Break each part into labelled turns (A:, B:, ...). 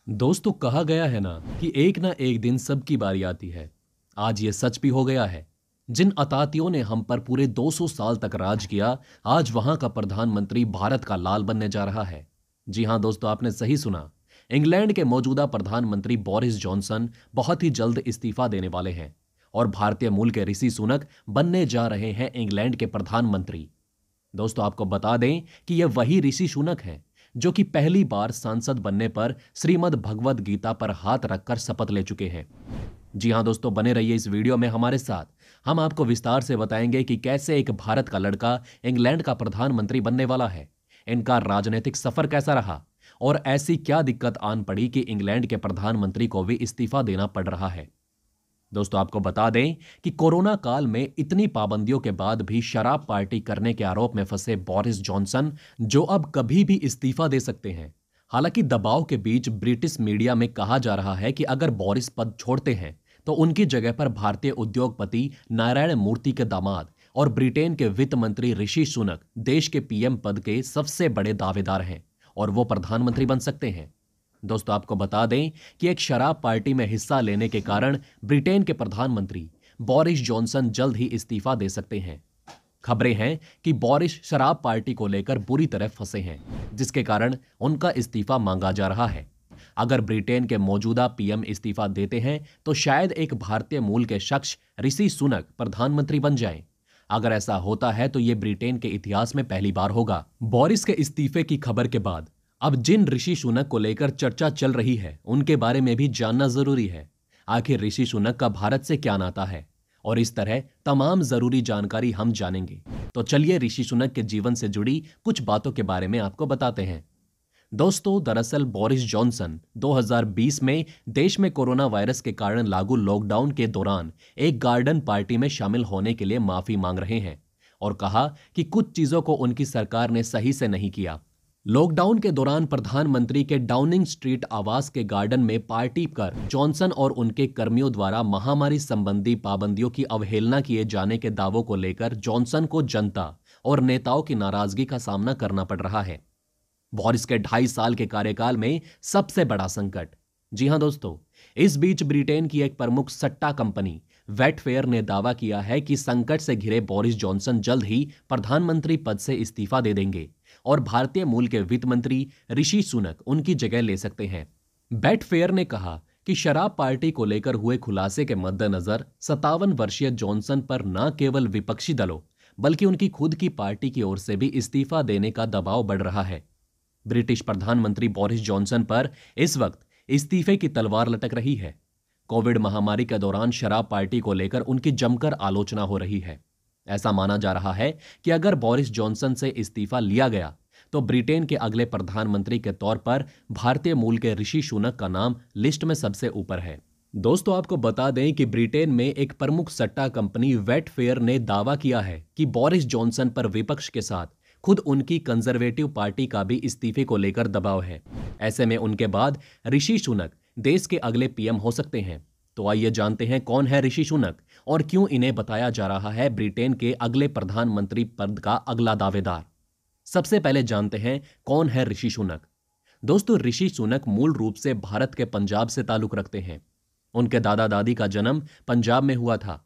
A: दोस्तों कहा गया है ना एक दिन सबकी बारी आती है। आज ये सच भी हो गया है। जिन अतातियों ने हम पर पूरे 200 साल तक राज किया, आज वहां का प्रधानमंत्री भारत का लाल बनने जा रहा है। जी हां दोस्तों, आपने सही सुना। इंग्लैंड के मौजूदा प्रधानमंत्री बोरिस जॉनसन बहुत ही जल्द इस्तीफा देने वाले हैं और भारतीय मूल के ऋषि सुनक बनने जा रहे हैं इंग्लैंड के प्रधानमंत्री। दोस्तों आपको बता दें कि यह वही ऋषि सुनक हैं जो कि पहली बार सांसद बनने पर श्रीमद् भगवद गीता पर हाथ रखकर शपथ ले चुके हैं। जी हां दोस्तों, बने रहिए इस वीडियो में हमारे साथ। हम आपको विस्तार से बताएंगे कि कैसे एक भारत का लड़का इंग्लैंड का प्रधानमंत्री बनने वाला है, इनका राजनीतिक सफर कैसा रहा और ऐसी क्या दिक्कत आन पड़ी कि इंग्लैंड के प्रधानमंत्री को भी इस्तीफा देना पड़ रहा है। दोस्तों आपको बता दें कि कोरोना काल में इतनी पाबंदियों के बाद भी शराब पार्टी करने के आरोप में फंसे बोरिस जॉनसन, जो अब कभी भी इस्तीफा दे सकते हैं। हालांकि दबाव के बीच ब्रिटिश मीडिया में कहा जा रहा है कि अगर बोरिस पद छोड़ते हैं तो उनकी जगह पर भारतीय उद्योगपति नारायण मूर्ति के दामाद और ब्रिटेन के वित्त मंत्री ऋषि सुनक देश के पीएम पद के सबसे बड़े दावेदार हैं और वो प्रधानमंत्री बन सकते हैं। दोस्तों आपको बता दें कि एक शराब पार्टी में हिस्सा लेने के कारण ब्रिटेन के प्रधानमंत्री बोरिस जॉनसन जल्द ही इस्तीफा दे सकते हैं। खबरें हैं कि बोरिस शराब पार्टी को लेकर बुरी तरह फंसे हैं, जिसके कारण उनका इस्तीफा मांगा जा रहा है। अगर ब्रिटेन के मौजूदा पीएम इस्तीफा देते हैं तो शायद एक भारतीय मूल के शख्स ऋषि सुनक प्रधानमंत्री बन जाएं। अगर ऐसा होता है तो यह ब्रिटेन के इतिहास में पहली बार होगा। बोरिस के इस्तीफे की खबर के बाद अब जिन ऋषि सुनक को लेकर चर्चा चल रही है उनके बारे में भी जानना जरूरी है। आखिर ऋषि सुनक का भारत से क्या नाता है, और इस तरह तमाम जरूरी जानकारी हम जानेंगे। तो चलिए ऋषि सुनक के जीवन से जुड़ी कुछ बातों के बारे में आपको बताते हैं। दोस्तों दरअसल बोरिस जॉनसन 2020 में देश में कोरोना वायरस के कारण लागू लॉकडाउन के दौरान एक गार्डन पार्टी में शामिल होने के लिए माफी मांग रहे हैं और कहा कि कुछ चीजों को उनकी सरकार ने सही से नहीं किया। लॉकडाउन के दौरान प्रधानमंत्री के डाउनिंग स्ट्रीट आवास के गार्डन में पार्टी कर जॉनसन और उनके कर्मियों द्वारा महामारी संबंधी पाबंदियों की अवहेलना किए जाने के दावों को लेकर जॉनसन को जनता और नेताओं की नाराजगी का सामना करना पड़ रहा है। बोरिस के 2.5 साल के कार्यकाल में सबसे बड़ा संकट। जी हां दोस्तों, इस बीच ब्रिटेन की एक प्रमुख सट्टा कंपनी वेटफेयर ने दावा किया है कि संकट से घिरे बोरिस जॉनसन जल्द ही प्रधानमंत्री पद से इस्तीफा दे देंगे और भारतीय मूल के वित्त मंत्री ऋषि सुनक उनकी जगह ले सकते हैं। वेटफेयर ने कहा कि शराब पार्टी को लेकर हुए खुलासे के मद्देनजर 57 वर्षीय जॉनसन पर न केवल विपक्षी दलों बल्कि उनकी खुद की पार्टी की ओर से भी इस्तीफा देने का दबाव बढ़ रहा है। ब्रिटिश प्रधानमंत्री बोरिस जॉनसन पर इस वक्त इस्तीफे की तलवार लटक रही है। कोविड महामारी के दौरान शराब पार्टी को लेकर उनकी जमकर आलोचना हो रही है। ऐसा माना जा रहा है कि अगर बोरिस जॉनसन से इस्तीफा लिया गया तो ब्रिटेन के अगले प्रधानमंत्री के तौर पर भारतीय मूल के ऋषि सुनक का नाम लिस्ट में सबसे ऊपर है। दोस्तों आपको बता दें कि ब्रिटेन में एक प्रमुख सट्टा कंपनी वेटफेयर ने दावा किया है कि बोरिस जॉनसन पर विपक्ष के साथ खुद उनकी कंजर्वेटिव पार्टी का भी इस्तीफे को लेकर दबाव है। ऐसे में उनके बाद ऋषि सुनक देश के अगले पीएम हो सकते हैं। तो आइए जानते हैं कौन है ऋषि सुनक और क्यों इन्हें बताया जा रहा है ब्रिटेन के अगले प्रधानमंत्री पद का अगला दावेदार। सबसे पहले जानते हैं कौन है ऋषि सुनक। दोस्तों ऋषि सुनक मूल रूप से भारत के पंजाब से ताल्लुक रखते हैं। उनके दादा दादी का जन्म पंजाब में हुआ था।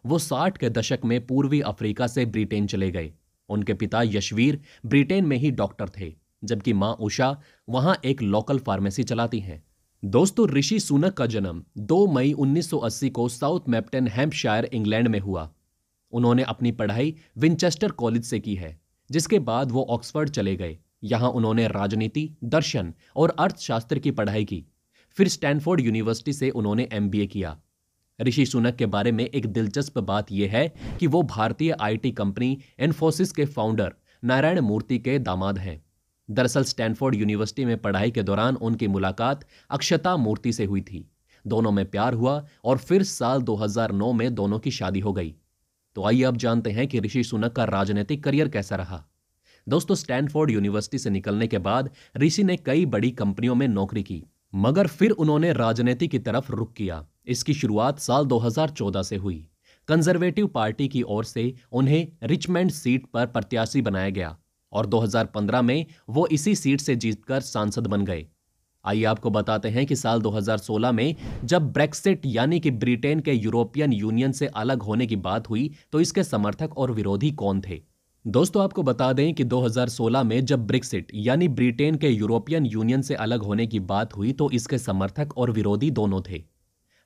A: वो 60 के दशक में पूर्वी अफ्रीका से ब्रिटेन चले गए। उनके पिता यशवीर ब्रिटेन में ही डॉक्टर थे, जबकि मां उषा वहां एक लोकल फार्मेसी चलाती हैं। दोस्तों ऋषि सुनक का जन्म 2 मई 1980 को साउथ मैप्टन हैम्पशायर इंग्लैंड में हुआ। उन्होंने अपनी पढ़ाई विंचेस्टर कॉलेज से की है, जिसके बाद वो ऑक्सफोर्ड चले गए। यहां उन्होंने राजनीति, दर्शन और अर्थशास्त्र की पढ़ाई की। फिर स्टैनफोर्ड यूनिवर्सिटी से उन्होंने एमबीए किया। ऋषि सुनक के बारे में एक दिलचस्प बात यह है कि वो भारतीय आईटी कंपनी इन्फोसिस के फाउंडर नारायण मूर्ति के दामाद हैं। दरअसल स्टैनफोर्ड यूनिवर्सिटी में पढ़ाई के दौरान उनकी मुलाकात अक्षता मूर्ति से हुई थी। दोनों में प्यार हुआ और फिर साल 2009 में दोनों की शादी हो गई। तो आइए अब जानते हैं कि ऋषि सुनक का राजनीतिक करियर कैसा रहा। दोस्तों स्टैनफोर्ड यूनिवर्सिटी से निकलने के बाद ऋषि ने कई बड़ी कंपनियों में नौकरी की, मगर फिर उन्होंने राजनीति की तरफ रुख किया। इसकी शुरुआत साल 2014 से हुई। कंजर्वेटिव पार्टी की ओर से उन्हें रिचमंड सीट पर प्रत्याशी बनाया गया और 2015 में वो इसी सीट से जीतकर सांसद बन गए। आइए आपको बताते हैं कि साल 2016 में जब ब्रेक्सिट यानी कि ब्रिटेन के यूरोपियन यूनियन से अलग होने की बात हुई तो इसके समर्थक और विरोधी कौन थे। दोस्तों आपको बता दें कि 2016 में जब ब्रेक्सिट यानी ब्रिटेन के यूरोपियन यूनियन से अलग होने की बात हुई तो इसके समर्थक और विरोधी दोनों थे।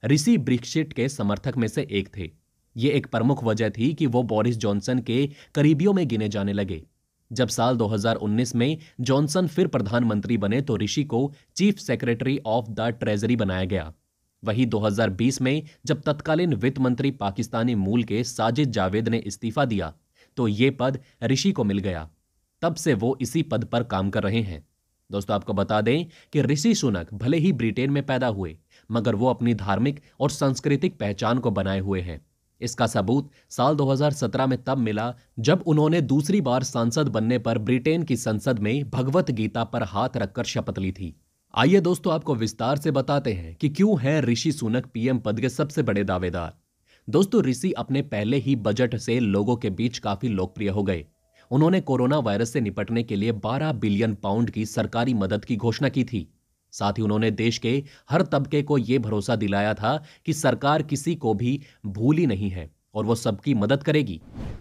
A: ऋषि ब्रेक्सिट के समर्थक में से एक थे। ये एक प्रमुख वजह थी कि वो बोरिस जॉनसन के करीबियों में गिने जाने लगे। जब साल 2019 में जॉनसन फिर प्रधानमंत्री बने तो ऋषि को chief secretary of the treasury बनाया गया। वहीं 2020 में जब तत्कालीन वित्त मंत्री पाकिस्तानी मूल के साजिद जावेद ने इस्तीफा दिया तो ये पद ऋषि को मिल गया। तब से वो इसी पद पर काम कर रहे हैं। दोस्तों आपको बता दें कि ऋषि सुनक भले ही ब्रिटेन में पैदा हुए मगर वो अपनी धार्मिक और सांस्कृतिक पहचान को बनाए हुए हैं। इसका सबूत साल 2017 में तब मिला जब उन्होंने दूसरी बार सांसद बनने पर ब्रिटेन की संसद में भगवत गीता पर हाथ रखकर शपथ ली थी। आइए दोस्तों आपको विस्तार से बताते हैं कि क्यों है ऋषि सुनक पीएम पद के सबसे बड़े दावेदार। दोस्तों ऋषि अपने पहले ही बजट से लोगों के बीच काफी लोकप्रिय हो गए। उन्होंने कोरोना वायरस से निपटने के लिए 12 बिलियन पाउंड की सरकारी मदद की घोषणा की थी। साथ ही उन्होंने देश के हर तबके को यह भरोसा दिलाया था कि सरकार किसी को भी भूली नहीं है और वो सबकी मदद करेगी।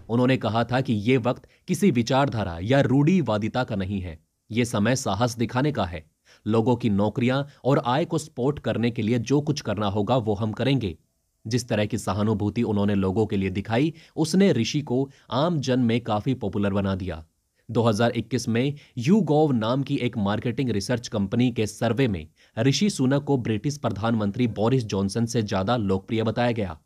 A: उन्होंने कहा था कि यह वक्त किसी विचारधारा या रूढ़िवादिता का नहीं है, यह समय साहस दिखाने का है। लोगों की नौकरियां और आय को सपोर्ट करने के लिए जो कुछ करना होगा वो हम करेंगे। जिस तरह की सहानुभूति उन्होंने लोगों के लिए दिखाई उसने ऋषि को आम जन में काफी पॉपुलर बना दिया। 2021 में YouGov नाम की एक मार्केटिंग रिसर्च कंपनी के सर्वे में ऋषि सुनक को ब्रिटिश प्रधानमंत्री बोरिस जॉनसन से ज्यादा लोकप्रिय बताया गया।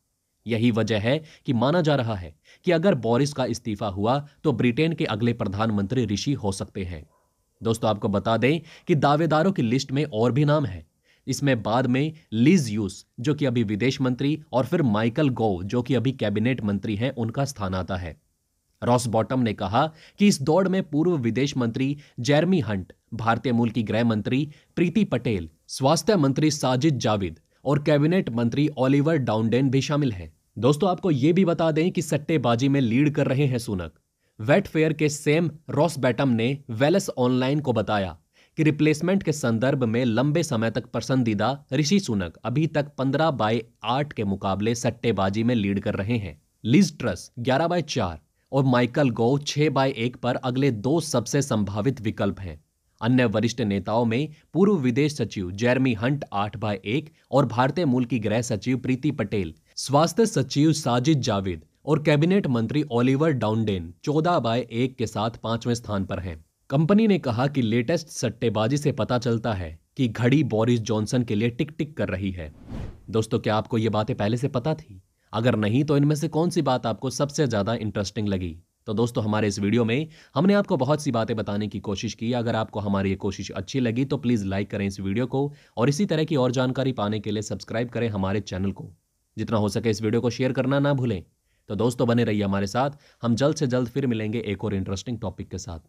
A: यही वजह है कि माना जा रहा है कि अगर बोरिस का इस्तीफा हुआ तो ब्रिटेन के अगले प्रधानमंत्री ऋषि हो सकते हैं। दोस्तों आपको बता दें कि दावेदारों की लिस्ट में और भी नाम है। इसमें बाद में लिज यूस जो कि अभी विदेश मंत्री और फिर माइकल गोव जो कि अभी कैबिनेट मंत्री हैं उनका स्थान आता है। रॉस बॉटम ने कहा कि इस दौड़ में पूर्व विदेश मंत्री जेरेमी हंट, भारतीय मूल की गृह मंत्री प्रीति पटेल, स्वास्थ्य मंत्री साजिद जाविद और कैबिनेट मंत्री ओलिवर डाउनडेन भी शामिल हैं। दोस्तों आपको यह भी बता दें कि सट्टेबाजी में लीड कर रहे हैं सुनक। वेटफेयर के सेम रॉस बॉटम ने वेल्स ऑनलाइन को बताया कि रिप्लेसमेंट के संदर्भ में लंबे समय तक पसंदीदा ऋषि सुनक अभी तक 15/8 के मुकाबले सट्टेबाजी में लीड कर रहे हैं। लिज ट्रस 11/4 और माइकल गोव 6/1 पर अगले दो सबसे संभावित विकल्प हैं। अन्य वरिष्ठ नेताओं में पूर्व विदेश सचिव जेरेमी हंट 8/1 और भारतीय मूल की गृह सचिव प्रीति पटेल, स्वास्थ्य सचिव साजिद जाविद और कैबिनेट मंत्री ओलिवर डाउनडेन 14/1 के साथ 5वें स्थान पर हैं। कंपनी ने कहा कि लेटेस्ट सट्टेबाजी से पता चलता है कि घड़ी बोरिस जॉनसन के लिए टिक टिक कर रही है। दोस्तों क्या आपको ये बातें पहले से पता थी? अगर नहीं तो इनमें से कौन सी बात आपको सबसे ज्यादा इंटरेस्टिंग लगी? तो दोस्तों हमारे इस वीडियो में हमने आपको बहुत सी बातें बताने की कोशिश की। अगर आपको हमारी ये कोशिश अच्छी लगी तो प्लीज लाइक करें इस वीडियो को और इसी तरह की और जानकारी पाने के लिए सब्सक्राइब करें हमारे चैनल को। जितना हो सके इस वीडियो को शेयर करना ना भूलें। तो दोस्तों बने रहिए हमारे साथ। हम जल्द से जल्द फिर मिलेंगे एक और इंटरेस्टिंग टॉपिक के साथ।